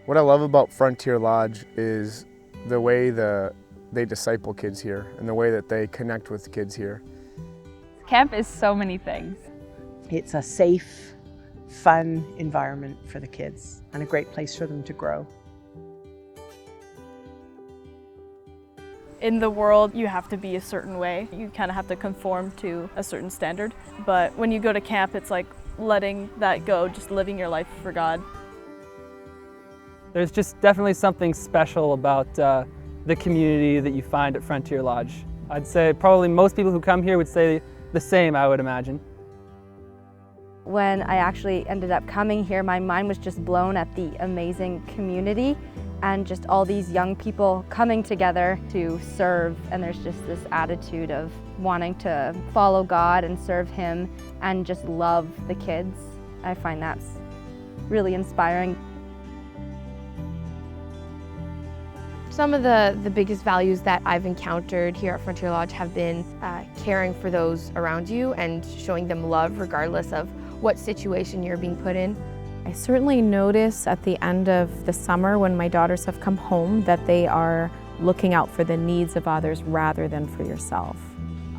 What I love about Frontier Lodge is the way they disciple kids here and the way that they connect with kids here. Camp is so many things. It's a safe, fun environment for the kids and a great place for them to grow. In the world, you have to be a certain way. You kind of have to conform to a certain standard. But when you go to camp, it's like letting that go, just living your life for God. There's just definitely something special about the community that you find at Frontier Lodge. I'd say probably most people who come here would say the same, I would imagine. When I actually ended up coming here, my mind was just blown at the amazing community and just all these young people coming together to serve, and there's just this attitude of wanting to follow God and serve Him and just love the kids. I find that's really inspiring. Some of the biggest values that I've encountered here at Frontier Lodge have been caring for those around you and showing them love regardless of what situation you're being put in. I certainly notice at the end of the summer when my daughters have come home that they are looking out for the needs of others rather than for yourself.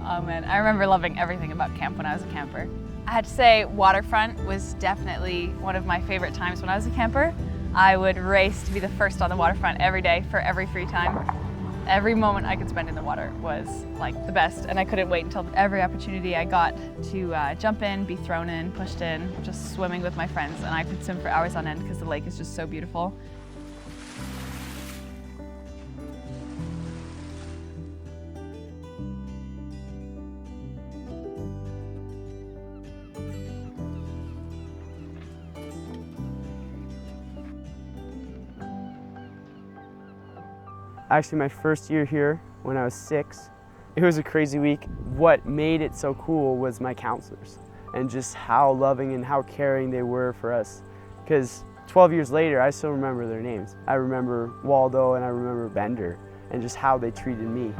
Oh man, I remember loving everything about camp when I was a camper. I had to say waterfront was definitely one of my favorite times when I was a camper. I would race to be the first on the waterfront every day for every free time. Every moment I could spend in the water was like the best, and I couldn't wait until every opportunity I got to jump in, be thrown in, pushed in, just swimming with my friends, and I could swim for hours on end because the lake is just so beautiful. Actually, my first year here, when I was 6, it was a crazy week. What made it so cool was my counselors and just how loving and how caring they were for us. Because 12 years later, I still remember their names. I remember Waldo and I remember Bender and just how they treated me.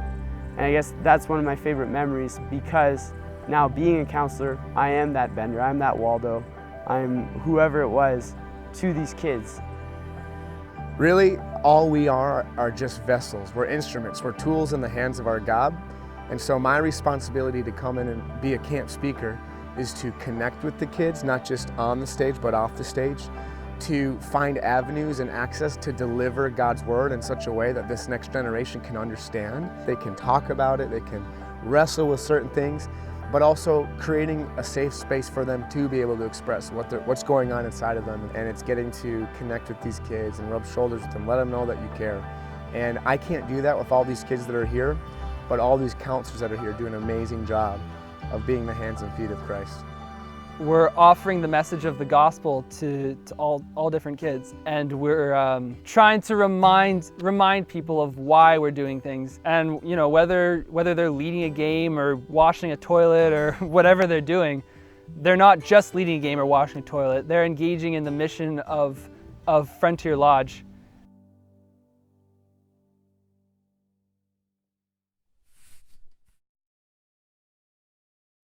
And I guess that's one of my favorite memories because now being a counselor, I am that Bender, I'm that Waldo, I'm whoever it was to these kids. Really, all we are just vessels. We're instruments. We're tools in the hands of our God. And so my responsibility to come in and be a camp speaker is to connect with the kids, not just on the stage, but off the stage, to find avenues and access to deliver God's word in such a way that this next generation can understand. They can talk about it, they can wrestle with certain things, but also creating a safe space for them to be able to express what's going on inside of them. And it's getting to connect with these kids and rub shoulders with them, let them know that you care. And I can't do that with all these kids that are here, but all these counselors that are here do an amazing job of being the hands and feet of Christ. We're offering the message of the gospel to all different kids, and we're trying to remind people of why we're doing things. And you know, whether they're leading a game or washing a toilet or whatever they're doing, they're not just leading a game or washing a toilet. They're engaging in the mission of Frontier Lodge.